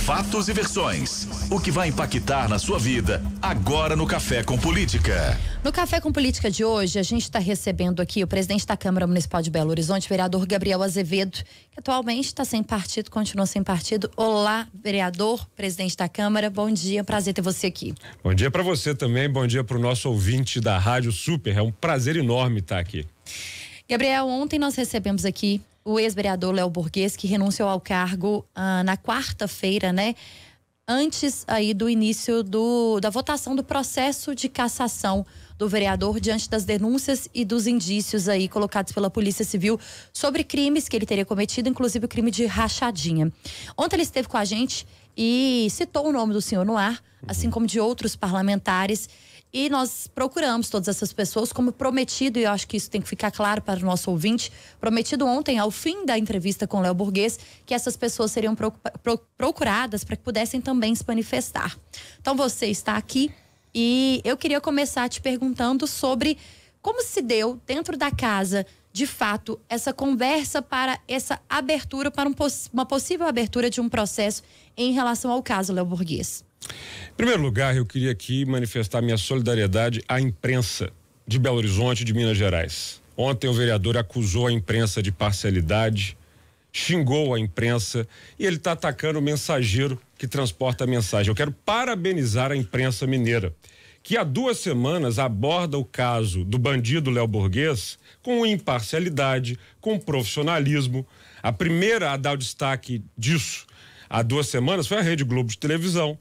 Fatos e versões. O que vai impactar na sua vida agora no Café com Política. No Café com Política de hoje, a gente está recebendo aqui o presidente da Câmara Municipal de Belo Horizonte, vereador Gabriel Azevedo, que atualmente está sem partido, continua sem partido. Olá, vereador, presidente da Câmara, bom dia, prazer ter você aqui. Bom dia para você também, bom dia para o nosso ouvinte da Rádio Super, é um prazer enorme estar aqui. Gabriel, ontem nós recebemos aqui o ex-vereador Léo Burguês, que renunciou ao cargo na quarta-feira, né? Antes aí do início da votação do processo de cassação do vereador diante das denúncias e dos indícios aí colocados pela Polícia Civil sobre crimes que ele teria cometido, inclusive o crime de rachadinha. Ontem ele esteve com a gente e citou o nome do senhor no ar, assim como de outros parlamentares. E nós procuramos todas essas pessoas, como prometido, e eu acho que isso tem que ficar claro para o nosso ouvinte, prometido ontem, ao fim da entrevista com Léo Burguês, que essas pessoas seriam procuradas para que pudessem também se manifestar. Então você está aqui e eu queria começar te perguntando sobre como se deu dentro da casa, de fato, essa conversa para essa abertura, para uma possível abertura de um processo em relação ao caso Léo Burguês. Em primeiro lugar, eu queria aqui manifestar minha solidariedade à imprensa de Belo Horizonte e de Minas Gerais. Ontem o vereador acusou a imprensa de parcialidade, xingou a imprensa e ele está atacando o mensageiro que transporta a mensagem. Eu quero parabenizar a imprensa mineira, que há 2 semanas aborda o caso do bandido Léo Burguês com imparcialidade, com profissionalismo. A primeira a dar o destaque disso há 2 semanas foi a Rede Globo de televisão,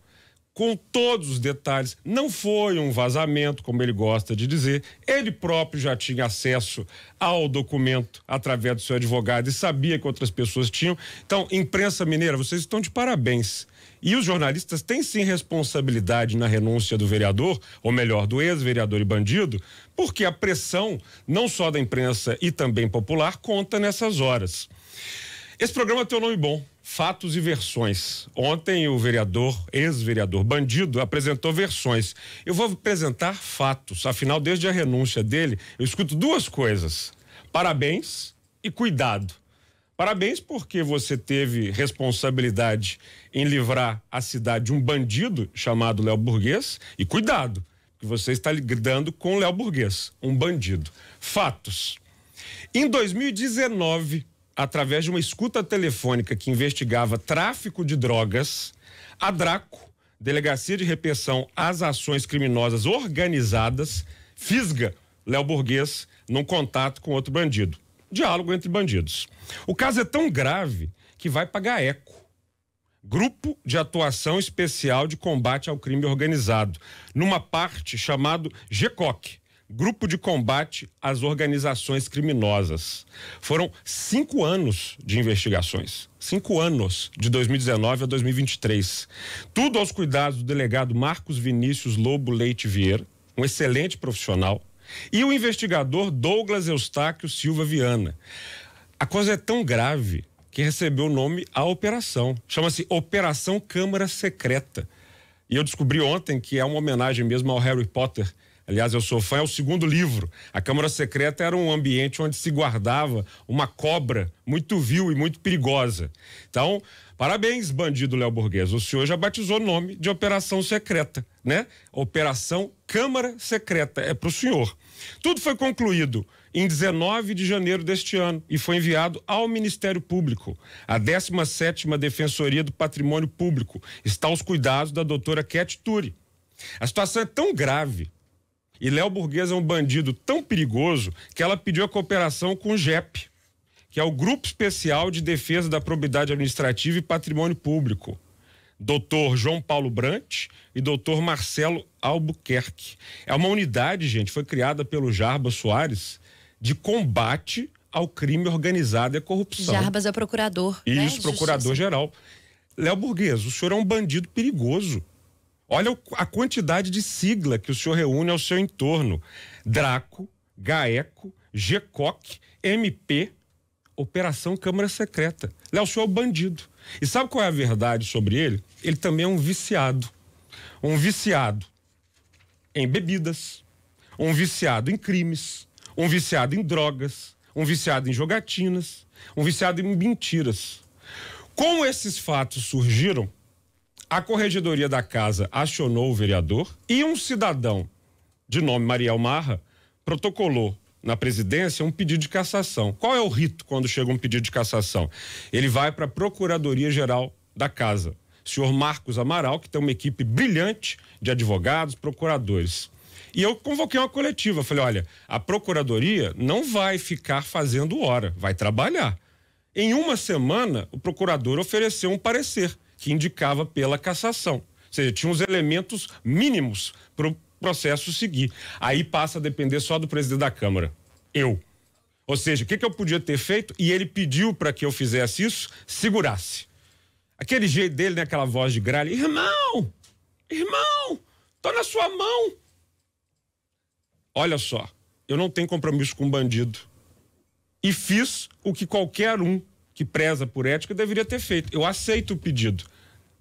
com todos os detalhes. Não foi um vazamento, como ele gosta de dizer. Ele próprio já tinha acesso ao documento através do seu advogado e sabia que outras pessoas tinham. Então, imprensa mineira, vocês estão de parabéns. E os jornalistas têm sim responsabilidade na renúncia do vereador, ou melhor, do ex-vereador e bandido, porque a pressão, não só da imprensa e também popular, conta nessas horas. Esse programa tem um nome bom, Fatos e Versões. Ontem o vereador, ex-vereador bandido, apresentou versões. Eu vou apresentar fatos, afinal, desde a renúncia dele, eu escuto 2 coisas: parabéns e cuidado. Parabéns porque você teve responsabilidade em livrar a cidade de um bandido chamado Léo Burguês, e cuidado, que você está lidando com Léo Burguês, um bandido. Fatos. Em 2019, através de uma escuta telefônica que investigava tráfico de drogas, a DRACO, Delegacia de Repressão às Ações Criminosas Organizadas, fisga Léo Burguês num contato com outro bandido. Diálogo entre bandidos. O caso é tão grave que vai para GAECO, Grupo de Atuação Especial de Combate ao Crime Organizado, numa parte chamado GECOC, Grupo de Combate às Organizações Criminosas. Foram 5 anos de investigações. 5 anos, de 2019 a 2023. Tudo aos cuidados do delegado Marcos Vinícius Lobo Leite Vieira, um excelente profissional, e o investigador Douglas Eustáquio Silva Viana. A coisa é tão grave que recebeu o nome a operação. Chama-se Operação Câmara Secreta. E eu descobri ontem que é uma homenagem mesmo ao Harry Potter. Aliás, eu sou fã, é o 2º livro. A Câmara Secreta era um ambiente onde se guardava uma cobra muito vil e muito perigosa. Então, parabéns, bandido Léo Burguês. O senhor já batizou o nome de Operação Secreta, né? Operação Câmara Secreta, é para o senhor. Tudo foi concluído em 19 de janeiro deste ano e foi enviado ao Ministério Público. A 17ª Defensoria do Patrimônio Público está aos cuidados da doutora Cat Turi. A situação é tão grave e Léo Burguês é um bandido tão perigoso que ela pediu a cooperação com o GEP, que é o Grupo Especial de Defesa da Probidade Administrativa e Patrimônio Público. Doutor João Paulo Brant e doutor Marcelo Albuquerque. É uma unidade, gente, foi criada pelo Jarbas Soares, de combate ao crime organizado e à corrupção. Jarbas é o procurador. Isso, né? procurador-geral. Léo Burguês, o senhor é um bandido perigoso. Olha a quantidade de sigla que o senhor reúne ao seu entorno. DRACO, GAECO, GECOC, MP, Operação Câmara Secreta. Léo, o senhor é um bandido. E sabe qual é a verdade sobre ele? Ele também é um viciado. Um viciado em bebidas, um viciado em crimes, um viciado em drogas, um viciado em jogatinas, um viciado em mentiras. Como esses fatos surgiram, A corregedoria da casa acionou o vereador e um cidadão de nome Mariel Marra protocolou na presidência um pedido de cassação. Qual é o rito quando chega um pedido de cassação? Ele vai para a Procuradoria-Geral da Casa. Senhor Marcos Amaral, que tem uma equipe brilhante de advogados, procuradores. E eu convoquei uma coletiva, falei, olha, a Procuradoria não vai ficar fazendo hora, vai trabalhar. Em uma semana, o procurador ofereceu um parecer que indicava pela cassação. Ou seja, tinha os elementos mínimos para o processo seguir. Aí passa a depender só do presidente da Câmara, eu. Ou seja, o que eu podia ter feito? E ele pediu para que eu fizesse isso, segurasse. Aquele jeito dele, né, aquela voz de gralha, irmão, tô na sua mão. Olha só, eu não tenho compromisso com bandido. E fiz o que qualquer um que preza por ética deveria ter feito. Eu aceito o pedido.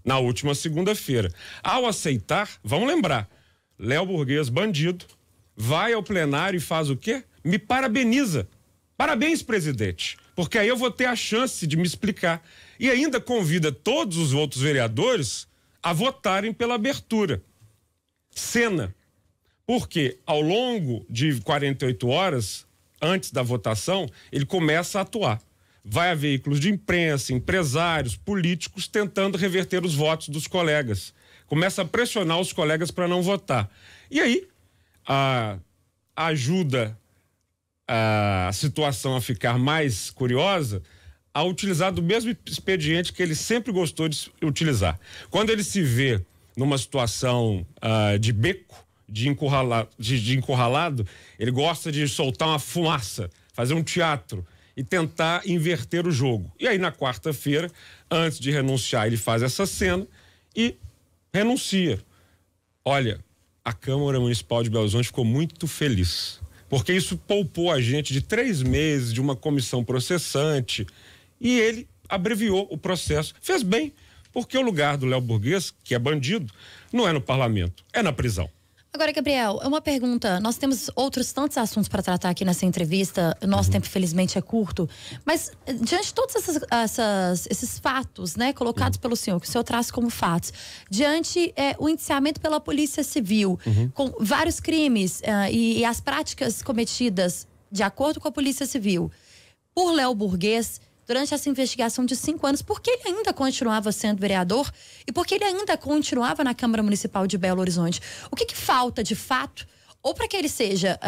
Na última segunda-feira. Ao aceitar, vamos lembrar, Léo Burguês, bandido, vai ao plenário e faz o quê? Me parabeniza. Parabéns, presidente. Porque aí eu vou ter a chance de me explicar. E ainda convida todos os outros vereadores a votarem pela abertura. Cena. Porque ao longo de 48 horas, antes da votação, ele começa a atuar. Vai a veículos de imprensa, empresários, políticos tentando reverter os votos dos colegas. Começa a pressionar os colegas para não votar. E aí, ajuda a situação a ficar mais curiosa a utilizar do mesmo expediente que ele sempre gostou de utilizar. Quando ele se vê numa situação de beco, de encurralado, ele gosta de soltar uma fumaça, fazer um teatro e tentar inverter o jogo. E aí, na quarta-feira, antes de renunciar, ele faz essa cena e renuncia. Olha, a Câmara Municipal de Belo Horizonte ficou muito feliz, porque isso poupou a gente de 3 meses de uma comissão processante e ele abreviou o processo. Fez bem, porque o lugar do Léo Burguês, que é bandido, não é no parlamento, é na prisão. Agora, Gabriel, uma pergunta. Nós temos outros tantos assuntos para tratar aqui nessa entrevista. Nosso tempo, felizmente, é curto. Mas, diante de todos esses fatos, né, colocados pelo senhor, que o senhor traz como fatos, diante o indiciamento pela Polícia Civil, com vários crimes e as práticas cometidas de acordo com a Polícia Civil por Léo Burguês, durante essa investigação de 5 anos, por que ele ainda continuava sendo vereador e por que ele ainda continuava na Câmara Municipal de Belo Horizonte? O que falta de fato, ou para que ele seja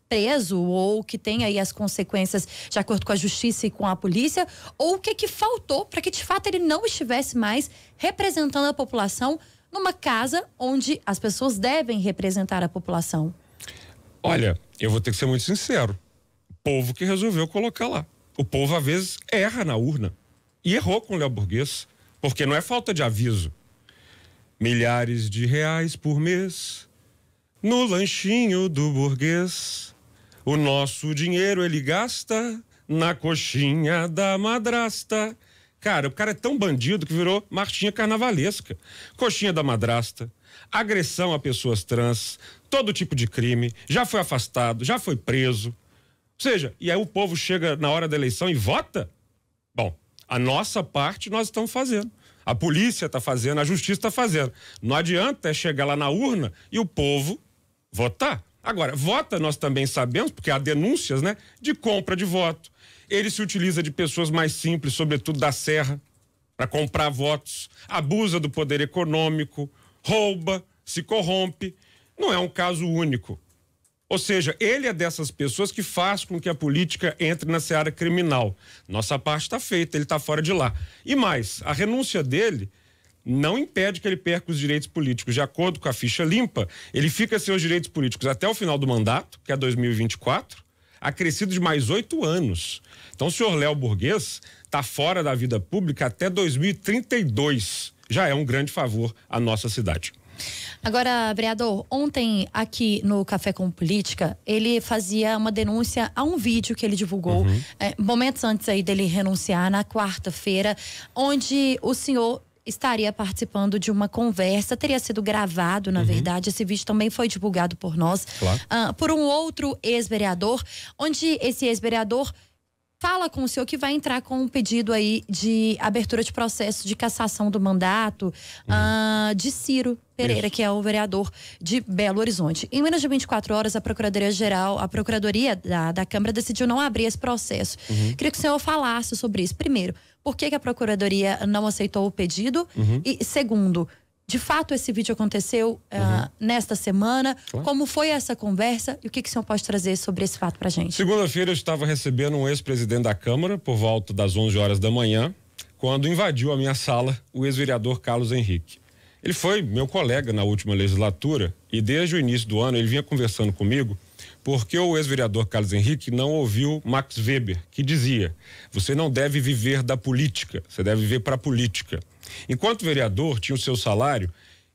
preso ou que tenha aí as consequências de acordo com a justiça e com a polícia, ou o que faltou para que de fato ele não estivesse mais representando a população numa casa onde as pessoas devem representar a população? Olha, eu vou ter que ser muito sincero. O povo que resolveu colocar lá. O povo, às vezes, erra na urna. E errou com o Léo Burguês, porque não é falta de aviso. Milhares de reais por mês no lanchinho do burguês. O nosso dinheiro ele gasta na coxinha da madrasta. Cara, o cara é tão bandido que virou marchinha carnavalesca. Coxinha da madrasta, agressão a pessoas trans, todo tipo de crime, já foi afastado, já foi preso. Ou seja, e aí o povo chega na hora da eleição e vota? Bom, a nossa parte nós estamos fazendo. A polícia está fazendo, a justiça está fazendo. Não adianta chegar lá na urna e o povo votar. Agora, vota nós também sabemos, porque há denúncias, né, de compra de voto. Ele se utiliza de pessoas mais simples, sobretudo da Serra, para comprar votos, abusa do poder econômico, rouba, se corrompe. Não é um caso único. Ou seja, ele é dessas pessoas que faz com que a política entre na seara criminal. Nossa parte está feita, ele está fora de lá. E mais, a renúncia dele não impede que ele perca os direitos políticos. De acordo com a ficha limpa, ele fica sem os direitos políticos até o final do mandato, que é 2024, acrescido de mais 8 anos. Então, o senhor Léo Burguês está fora da vida pública até 2032. Já é um grande favor à nossa cidade. Agora, vereador, ontem aqui no Café com Política, ele fazia uma denúncia a um vídeo que ele divulgou momentos antes aí dele renunciar, na quarta-feira, onde o senhor estaria participando de uma conversa, teria sido gravado, na verdade, esse vídeo também foi divulgado por nós, claro. Por um outro ex-vereador, onde esse ex-vereador fala com o senhor que vai entrar com um pedido aí de abertura de processo de cassação do mandato de Ciro Pereira, que é o vereador de Belo Horizonte. Em menos de 24 horas, a Procuradoria da Câmara decidiu não abrir esse processo. Queria que o senhor falasse sobre isso. Primeiro, por que a Procuradoria não aceitou o pedido? E segundo, de fato esse vídeo aconteceu nesta semana? Claro. Como foi essa conversa e o que o senhor pode trazer sobre esse fato pra gente? Segunda-feira eu estava recebendo um ex-presidente da Câmara por volta das 11 horas da manhã, quando invadiu a minha sala o ex-vereador Carlos Henrique. Ele foi meu colega na última legislatura e desde o início do ano ele vinha conversando comigo porque o ex-vereador Carlos Henrique não ouviu Max Weber, que dizia: você não deve viver da política, você deve viver para a política. Enquanto vereador, tinha o seu salário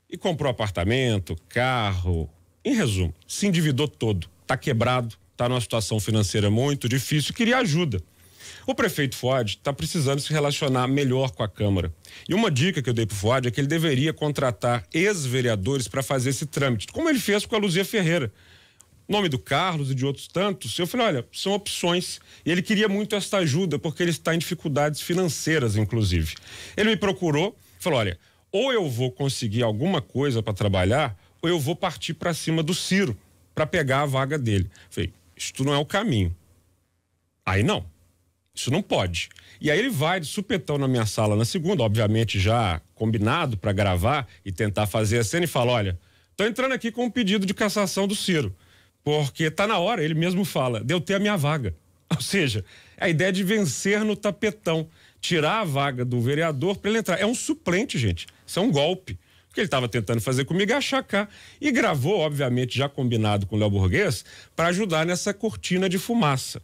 e comprou apartamento, carro, em resumo, se endividou todo, está quebrado, está numa situação financeira muito difícil, queria ajuda. O prefeito Fuad está precisando se relacionar melhor com a Câmara. E uma dica que eu dei para o Fuad é que ele deveria contratar ex-vereadores para fazer esse trâmite, como ele fez com a Luzia Ferreira. O nome do Carlos e de outros tantos, eu falei, olha, são opções. E ele queria muito esta ajuda, porque ele está em dificuldades financeiras, inclusive. Ele me procurou, falou, olha, ou eu vou conseguir alguma coisa para trabalhar, ou eu vou partir para cima do Ciro, para pegar a vaga dele. Eu falei, isto não é o caminho. Aí não. Isso não pode. E aí ele vai de supetão na minha sala na segunda, obviamente já combinado para gravar e tentar fazer a cena e fala, olha, tô entrando aqui com um pedido de cassação do Ciro, porque tá na hora, ele mesmo fala, de eu ter a minha vaga. Ou seja, a ideia de vencer no tapetão, tirar a vaga do vereador para ele entrar. É um suplente, gente. Isso é um golpe. O que ele estava tentando fazer comigo é achacar. E gravou, obviamente, já combinado com o Léo Burguês, para ajudar nessa cortina de fumaça.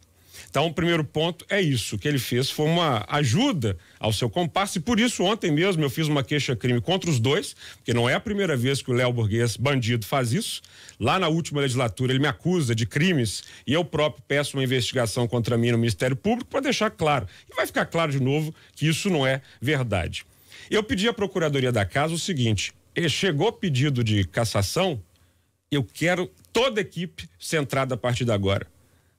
Então, o primeiro ponto é isso. O que ele fez foi uma ajuda ao seu comparsa e por isso ontem mesmo eu fiz uma queixa-crime contra os dois, porque não é a primeira vez que o Léo Burguês, bandido, faz isso. Lá na última legislatura ele me acusa de crimes e eu próprio peço uma investigação contra mim no Ministério Público para deixar claro. E vai ficar claro de novo que isso não é verdade. Eu pedi à Procuradoria da Casa o seguinte, chegou pedido de cassação, eu quero toda a equipe centrada a partir de agora.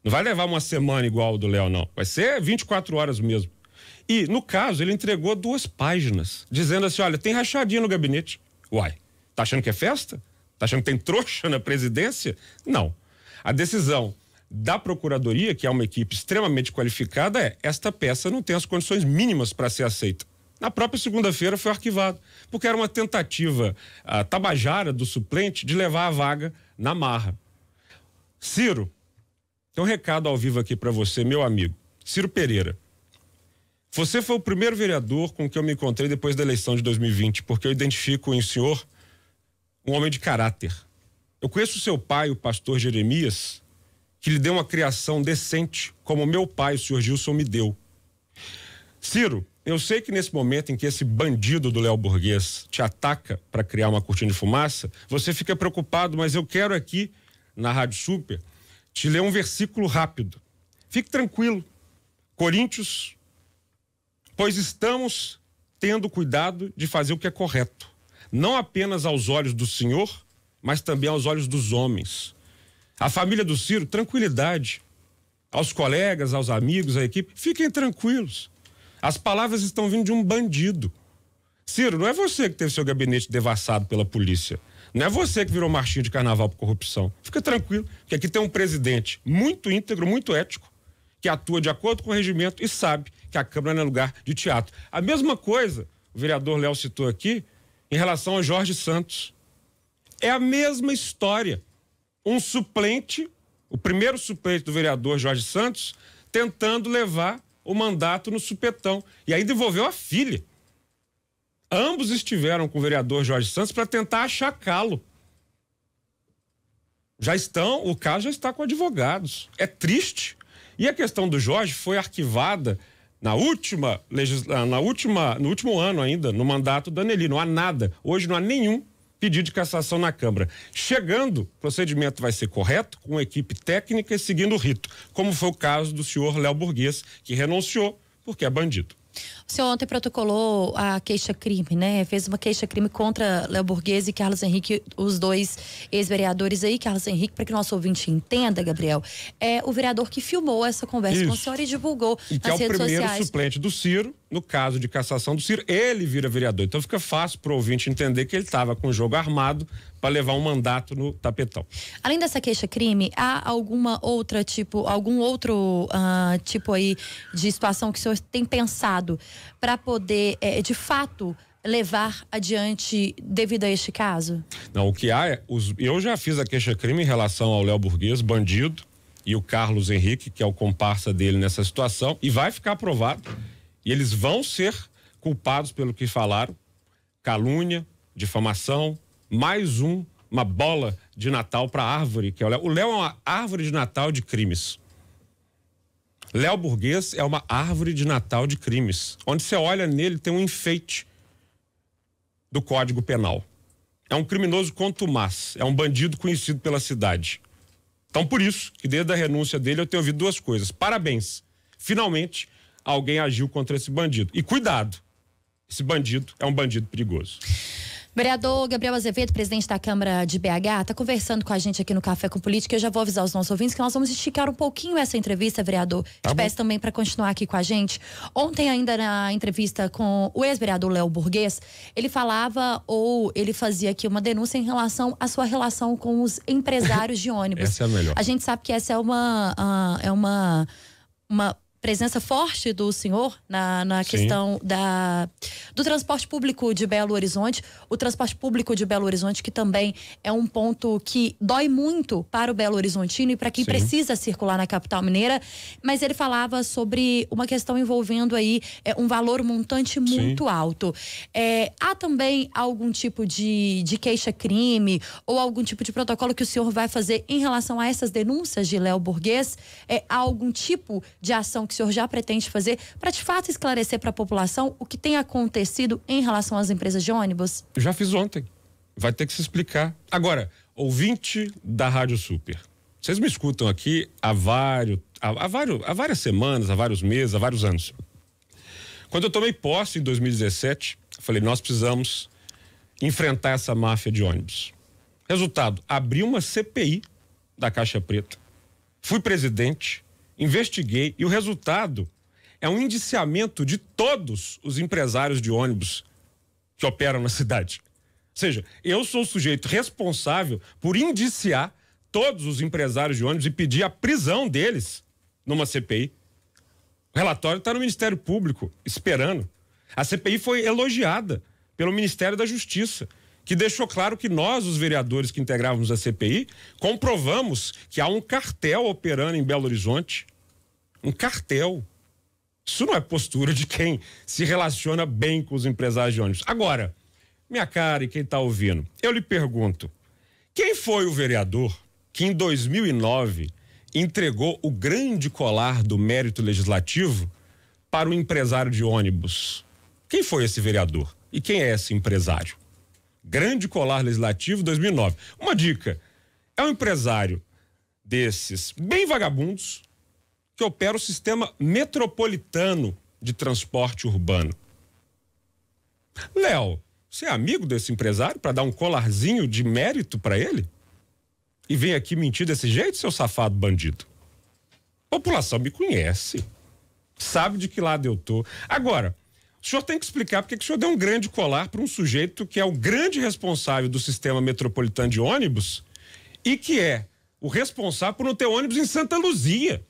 Não vai levar uma semana igual ao do Léo, não. Vai ser 24 horas mesmo. E, no caso, ele entregou 2 páginas, dizendo assim, olha, tem rachadinha no gabinete. Uai, tá achando que é festa? Tá achando que tem trouxa na presidência? Não. A decisão da Procuradoria, que é uma equipe extremamente qualificada, é esta peça não tem as condições mínimas para ser aceita. Na própria segunda-feira foi arquivado, porque era uma tentativa tabajara do suplente de levar a vaga na marra. Ciro, tem um recado ao vivo aqui para você, meu amigo. Ciro Pereira. Você foi o primeiro vereador com que eu me encontrei depois da eleição de 2020, porque eu identifico em senhor um homem de caráter. Eu conheço o seu pai, o pastor Jeremias, que lhe deu uma criação decente, como meu pai, o senhor Gilson, me deu. Ciro, eu sei que nesse momento em que esse bandido do Léo Burguês te ataca para criar uma cortina de fumaça, você fica preocupado, mas eu quero aqui, na Rádio Super, te ler um versículo rápido. Fique tranquilo. Coríntios, pois estamos tendo cuidado de fazer o que é correto, não apenas aos olhos do Senhor, mas também aos olhos dos homens. A família do Ciro, tranquilidade. Aos colegas, aos amigos, à equipe, fiquem tranquilos. As palavras estão vindo de um bandido. Ciro, não é você que teve seu gabinete devassado pela polícia. Não é você que virou marchinha de carnaval por corrupção. Fica tranquilo, que aqui tem um presidente muito íntegro, muito ético, que atua de acordo com o regimento e sabe que a Câmara não é lugar de teatro. A mesma coisa, o vereador Léo citou aqui, em relação ao Jorge Santos. É a mesma história. Um suplente, o primeiro suplente do vereador Jorge Santos, tentando levar o mandato no supetão. E aí devolveu a filha. Ambos estiveram com o vereador Jorge Santos para tentar achacá-lo. O caso já está com advogados. É triste. E a questão do Jorge foi arquivada no último ano ainda, no mandato da Nelly. Não há nada. Hoje não há nenhum pedido de cassação na Câmara. Chegando, o procedimento vai ser correto, com uma equipe técnica e seguindo o rito, como foi o caso do senhor Léo Burguês, que renunciou porque é bandido. O senhor ontem protocolou a queixa-crime, né? Fez uma queixa-crime contra Léo Borghese e Carlos Henrique, os dois ex-vereadores aí. Carlos Henrique, para que o nosso ouvinte entenda, Gabriel, é o vereador que filmou essa conversa com o senhor e divulgou e que nas redes sociais. É o primeiro suplente do Ciro, no caso de cassação do Ciro, ele vira vereador. Então fica fácil para o ouvinte entender que ele estava com o jogo armado para levar um mandato no tapetão. Além dessa queixa-crime, há algum outro tipo aí de situação que o senhor tem pensado para poder, de fato, levar adiante devido a este caso? Não, o que há é, eu já fiz a queixa-crime em relação ao Léo Borghese, bandido, e o Carlos Henrique, que é o comparsa dele nessa situação, e vai ficar aprovado. E eles vão ser culpados pelo que falaram: calúnia, difamação, mais uma bola de Natal para a árvore, que é o Léo. O Léo é uma árvore de Natal de crimes. Léo Borghese é uma árvore de Natal de crimes. Onde você olha nele tem um enfeite do Código Penal. É um criminoso contumaz, é um bandido conhecido pela cidade. Então, por isso que desde a renúncia dele eu tenho ouvido duas coisas: parabéns, finalmente alguém agiu contra esse bandido. E cuidado, esse bandido é um bandido perigoso. Vereador Gabriel Azevedo, presidente da Câmara de BH, está conversando com a gente aqui no Café com Política. Eu já vou avisar os nossos ouvintes que nós vamos esticar um pouquinho essa entrevista, vereador. Te peço também para continuar aqui com a gente. Ontem, ainda na entrevista com o ex-vereador Léo Borghese, ele falava ou ele fazia aqui uma denúncia em relação à sua relação com os empresários de ônibus. Essa é a melhor. A gente sabe que essa é uma presença forte do senhor na questão do transporte público de Belo Horizonte. O transporte público de Belo Horizonte, que também é um ponto que dói muito para o Belo Horizontino e para quem precisa circular na capital mineira. Mas ele falava sobre uma questão envolvendo aí um valor montante muito alto. Há também algum tipo de queixa-crime ou algum tipo de protocolo que o senhor vai fazer em relação a essas denúncias de Léo Borghese? Há algum tipo de ação que o senhor já pretende fazer para de fato esclarecer para a população o que tem acontecido em relação às empresas de ônibus? Eu já fiz ontem. Vai ter que se explicar. Agora, ouvinte da Rádio Super, vocês me escutam aqui há várias semanas, há vários meses, há vários anos. Quando eu tomei posse em 2017, eu falei: nós precisamos enfrentar essa máfia de ônibus. Resultado: abri uma CPI da Caixa Preta. Fui presidente, investiguei e o resultado é um indiciamento de todos os empresários de ônibus que operam na cidade. Ou seja, eu sou o sujeito responsável por indiciar todos os empresários de ônibus e pedir a prisão deles numa CPI. O relatório está no Ministério Público, esperando. A CPI foi elogiada pelo Ministério da Justiça, que deixou claro que nós, os vereadores que integrávamos a CPI, comprovamos que há um cartel operando em Belo Horizonte. Um cartel. Isso não é postura de quem se relaciona bem com os empresários de ônibus. Agora, minha cara e quem está ouvindo, eu lhe pergunto: quem foi o vereador que em 2009 entregou o grande colar do mérito legislativo para o empresário de ônibus? Quem foi esse vereador? E quem é esse empresário? Grande colar legislativo 2009. Uma dica: é um empresário desses bem vagabundos que opera o sistema metropolitano de transporte urbano. Léo, você é amigo desse empresário para dar um colarzinho de mérito para ele? E vem aqui mentir desse jeito, seu safado bandido? A população me conhece, sabe de que lado eu tô. Agora, o senhor tem que explicar porque que o senhor deu um grande colar para um sujeito que é o grande responsável do sistema metropolitano de ônibus e que é o responsável por não ter ônibus em Santa Luzia.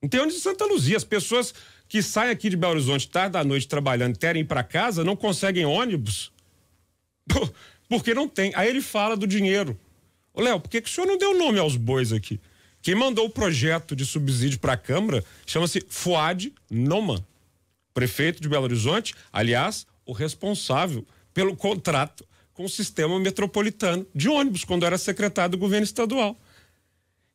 Não tem ônibus em Santa Luzia. As pessoas que saem aqui de Belo Horizonte tarde da noite trabalhando, querem ir para casa, não conseguem ônibus porque não tem. Aí ele fala do dinheiro. Ô Léo, por que o senhor não deu nome aos bois aqui? Quem mandou o projeto de subsídio para a Câmara chama-se Fuad Noman, prefeito de Belo Horizonte, aliás, o responsável pelo contrato com o sistema metropolitano de ônibus, quando era secretário do governo estadual.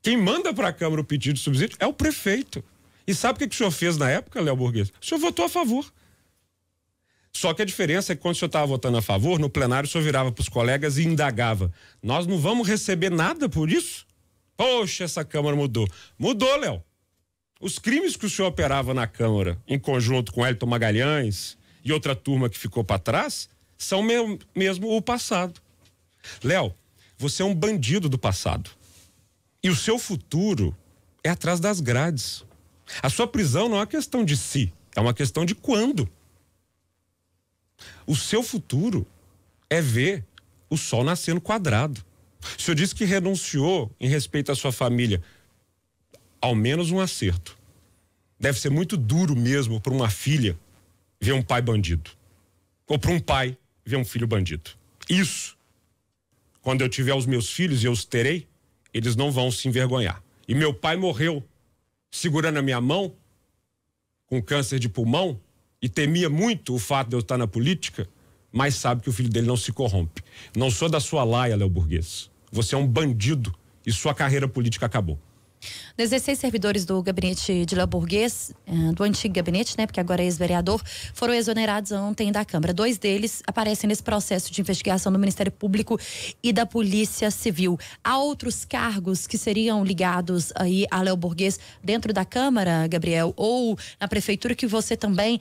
Quem manda para a Câmara o pedido de subsídio é o prefeito. E sabe o que o senhor fez na época, Léo Borghese? O senhor votou a favor. Só que a diferença é que quando o senhor estava votando a favor, no plenário o senhor virava para os colegas e indagava: nós não vamos receber nada por isso? Poxa, essa Câmara mudou. Mudou, Léo. Os crimes que o senhor operava na Câmara, em conjunto com Elton Magalhães e outra turma que ficou para trás, são mesmo o passado. Léo, você é um bandido do passado. E o seu futuro é atrás das grades. A sua prisão não é uma questão de si, é uma questão de quando. O seu futuro é ver o sol nascendo quadrado. O senhor disse que renunciou em respeito à sua família. Ao menos um acerto. Deve ser muito duro mesmo para uma filha ver um pai bandido. Ou para um pai ver um filho bandido. Isso, quando eu tiver os meus filhos, e eu os terei, eles não vão se envergonhar. E meu pai morreu segurando a minha mão, com câncer de pulmão, e temia muito o fato de eu estar na política, mas sabe que o filho dele não se corrompe. Não sou da sua laia, Léo Burguês. Você é um bandido e sua carreira política acabou. 16 servidores do gabinete de Léo Burguês, do antigo gabinete, né, porque agora é ex-vereador, foram exonerados ontem da Câmara. 2 deles aparecem nesse processo de investigação do Ministério Público e da Polícia Civil. Há outros cargos que seriam ligados aí a Léo Burguês dentro da Câmara, Gabriel, ou na Prefeitura, que você também,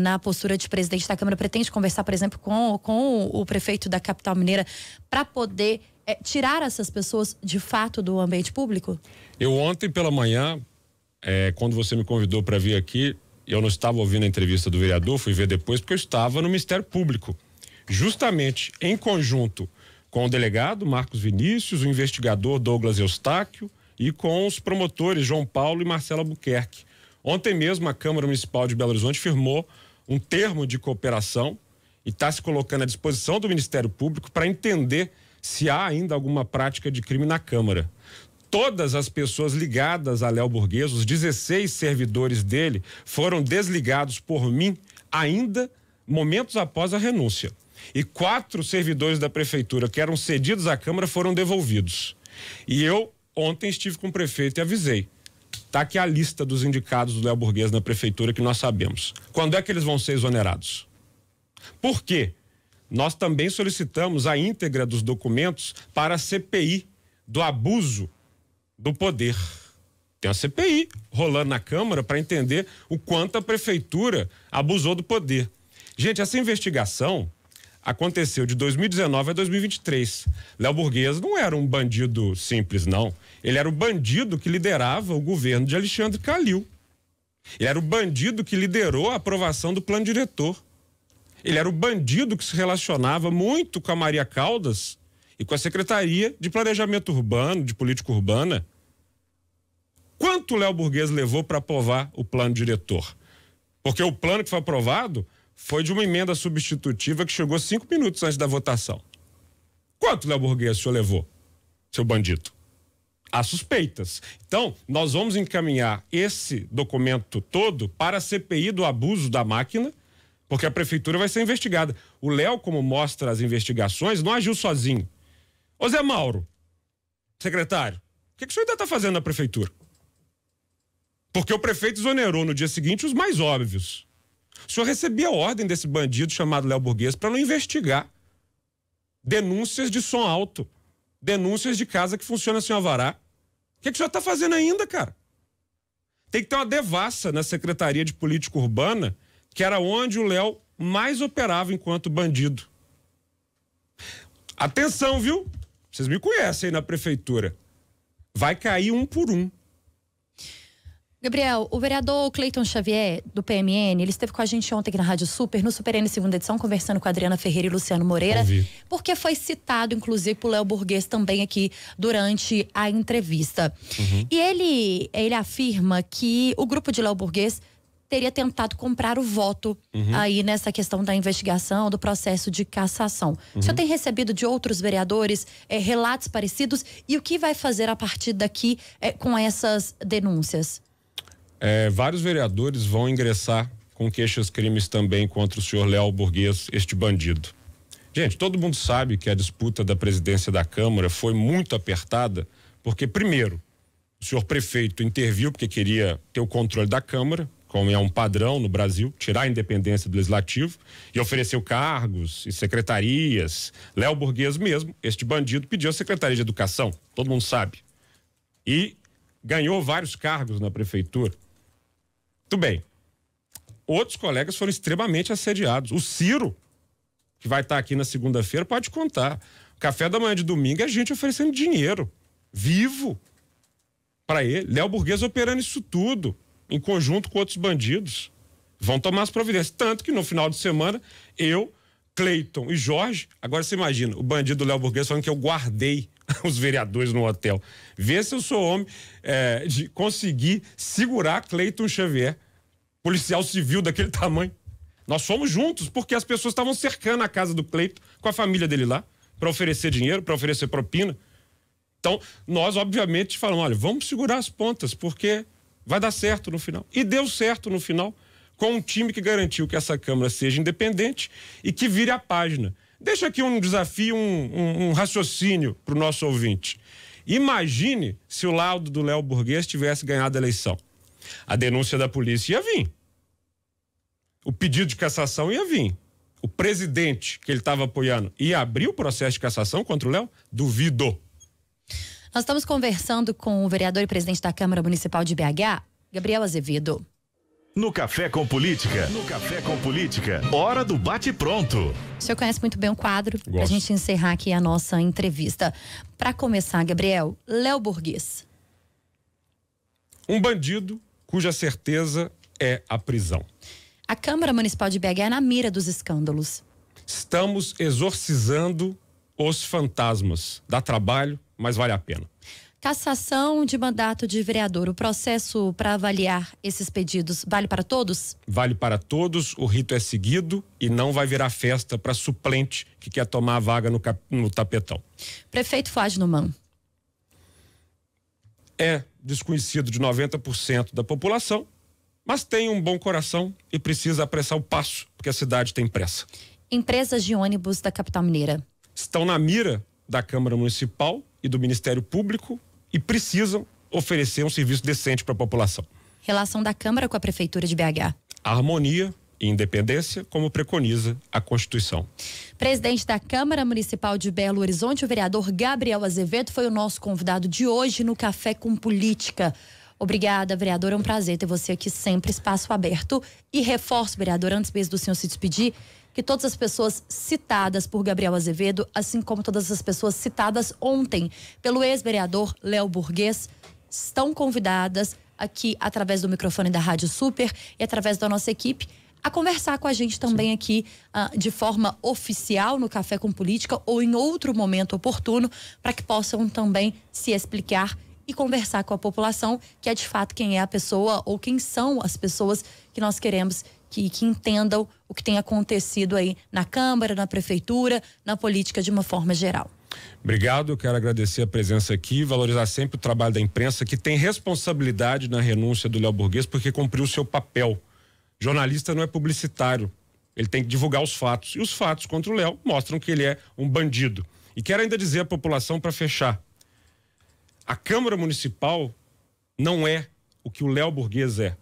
na postura de presidente da Câmara, pretende conversar, por exemplo, com o prefeito da capital mineira para poder tirar essas pessoas de fato do ambiente público? Eu ontem pela manhã, quando você me convidou para vir aqui, eu não estava ouvindo a entrevista do vereador, fui ver depois, porque eu estava no Ministério Público, justamente em conjunto com o delegado Marcos Vinícius, o investigador Douglas Eustáquio e com os promotores João Paulo e Marcelo Albuquerque. Ontem mesmo a Câmara Municipal de Belo Horizonte firmou um termo de cooperação e está se colocando à disposição do Ministério Público para entender se há ainda alguma prática de crime na Câmara. Todas as pessoas ligadas a Léo Burguês, os 16 servidores dele, foram desligados por mim ainda momentos após a renúncia. E 4 servidores da Prefeitura que eram cedidos à Câmara foram devolvidos. E eu ontem estive com o prefeito e avisei. Está aqui a lista dos indicados do Léo Burguês na Prefeitura que nós sabemos. Quando é que eles vão ser exonerados? Por quê? Nós também solicitamos a íntegra dos documentos para a CPI do abuso do poder. Tem a CPI rolando na Câmara para entender o quanto a Prefeitura abusou do poder. Gente, essa investigação aconteceu de 2019 a 2023. Léo Burguês não era um bandido simples, não. Ele era o bandido que liderava o governo de Alexandre Calil. Ele era o bandido que liderou a aprovação do plano diretor. Ele era o bandido que se relacionava muito com a Maria Caldas e com a Secretaria de Planejamento Urbano, de Política Urbana. Quanto o Léo Burguês levou para aprovar o plano diretor? Porque o plano que foi aprovado foi de uma emenda substitutiva que chegou 5 minutos antes da votação. Quanto, Léo Burguês, o senhor levou, seu bandido? Há suspeitas. Então, nós vamos encaminhar esse documento todo para a CPI do abuso da máquina, porque a Prefeitura vai ser investigada. O Léo, como mostra as investigações, não agiu sozinho. Ô Zé Mauro, secretário, o que o senhor ainda está fazendo na Prefeitura? Porque o prefeito exonerou no dia seguinte os mais óbvios. O senhor recebia a ordem desse bandido chamado Léo Burguês para não investigar denúncias de som alto, denúncias de casa que funciona sem alvará. O que o senhor está fazendo ainda, cara? Tem que ter uma devassa na Secretaria de Política Urbana, que era onde o Léo mais operava enquanto bandido. Atenção, viu? Vocês me conhecem aí na Prefeitura. Vai cair um por um. Gabriel, o vereador Cleiton Xavier, do PMN, ele esteve com a gente ontem aqui na Rádio Super, no Super N segunda edição, conversando com a Adriana Ferreira e Luciano Moreira, porque foi citado, inclusive, por Léo Burguês também aqui durante a entrevista. E ele afirma que o grupo de Léo Burguês teria tentado comprar o voto aí nessa questão da investigação, do processo de cassação. O senhor tem recebido de outros vereadores relatos parecidos e o que vai fazer a partir daqui com essas denúncias? Vários vereadores vão ingressar com queixas-crimes também contra o senhor Léo Burguês, este bandido. Gente, todo mundo sabe que a disputa da presidência da Câmara foi muito apertada, porque, primeiro, o senhor prefeito interviu porque queria ter o controle da Câmara, como é um padrão no Brasil, tirar a independência do Legislativo, e ofereceu cargos e secretarias. Léo Burguês mesmo, este bandido, pediu a Secretaria de Educação, todo mundo sabe. E ganhou vários cargos na prefeitura. Tudo bem. Outros colegas foram extremamente assediados. O Ciro, que vai estar aqui na segunda-feira, pode contar. O café da manhã de domingo é gente oferecendo dinheiro, vivo, para ele. Léo Burguês operando isso tudo, em conjunto com outros bandidos. Vão tomar as providências. Tanto que no final de semana, eu, Cleiton e Jorge, agora você imagina, o bandido Léo Burguês falando que eu guardei os vereadores no hotel. Vê se eu sou homem de conseguir segurar Cleiton Xavier, policial civil daquele tamanho. Nós fomos juntos porque as pessoas estavam cercando a casa do Cleiton com a família dele lá, para oferecer dinheiro, para oferecer propina. Então, nós obviamente falamos, olha, vamos segurar as pontas, porque vai dar certo no final. E deu certo no final, com um time que garantiu que essa Câmara seja independente e que vire a página. Deixa aqui um desafio, um raciocínio para o nosso ouvinte. Imagine se o laudo do Léo Burguês tivesse ganhado a eleição. A denúncia da polícia ia vir. O pedido de cassação ia vir. O presidente que ele estava apoiando ia abrir o processo de cassação contra o Léo? Duvido. Nós estamos conversando com o vereador e presidente da Câmara Municipal de BH, Gabriel Azevedo. No Café com Política. No Café com Política. Hora do bate-pronto. O senhor conhece muito bem o quadro, para a Gosto. gente encerrar aqui a nossa entrevista. Para começar, Gabriel, Léo Burguês. Um bandido cuja certeza é a prisão. A Câmara Municipal de BH é na mira dos escândalos. Estamos exorcizando os fantasmas. Dá trabalho, mas vale a pena. Cassação de mandato de vereador. O processo para avaliar esses pedidos vale para todos? Vale para todos, o rito é seguido e não vai virar festa para suplente que quer tomar a vaga no tapetão. Prefeito Fábio Numan. É desconhecido de 90% da população, mas tem um bom coração e precisa apressar o passo, porque a cidade tem pressa. Empresas de ônibus da capital mineira. Estão na mira da Câmara Municipal e do Ministério Público e precisam oferecer um serviço decente para a população. Relação da Câmara com a Prefeitura de BH. Harmonia e independência, como preconiza a Constituição. Presidente da Câmara Municipal de Belo Horizonte, o vereador Gabriel Azevedo, foi o nosso convidado de hoje no Café com Política. Obrigada, vereador. É um prazer ter você aqui sempre, espaço aberto. E reforço, vereador, antes mesmo do senhor se despedir, que todas as pessoas citadas por Gabriel Azevedo, assim como todas as pessoas citadas ontem pelo ex-vereador Léo Burguês, estão convidadas aqui através do microfone da Rádio Super e através da nossa equipe a conversar com a gente também aqui de forma oficial no Café com Política ou em outro momento oportuno, para que possam também se explicar e conversar com a população, que é de fato quem é a pessoa ou quem são as pessoas que nós queremos que entendam o que tem acontecido aí na Câmara, na Prefeitura, na política de uma forma geral. Obrigado, eu quero agradecer a presença aqui, valorizar sempre o trabalho da imprensa, que tem responsabilidade na renúncia do Léo Burguês, porque cumpriu o seu papel. Jornalista não é publicitário, ele tem que divulgar os fatos. E os fatos contra o Léo mostram que ele é um bandido. E quero ainda dizer à população, para fechar, a Câmara Municipal não é o que o Léo Burguês é.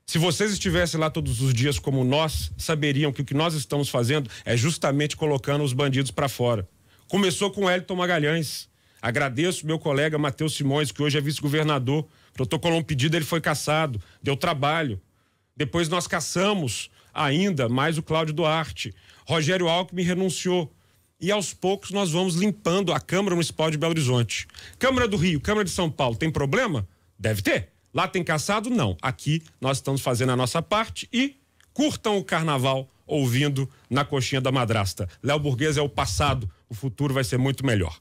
Se vocês estivessem lá todos os dias como nós, saberiam que o que nós estamos fazendo é justamente colocando os bandidos para fora. Começou com Wellington Magalhães. Agradeço meu colega Matheus Simões, que hoje é vice-governador. Protocolou um pedido, ele foi cassado. Deu trabalho. Depois nós cassamos ainda mais o Cláudio Duarte. Rogério Alckmin renunciou. E aos poucos nós vamos limpando a Câmara Municipal de Belo Horizonte. Câmara do Rio, Câmara de São Paulo, tem problema? Deve ter. Lá tem cassado? Não. Aqui nós estamos fazendo a nossa parte e curtam o carnaval ouvindo Na Coxinha da Madrasta. Léo Burguês é o passado, o futuro vai ser muito melhor.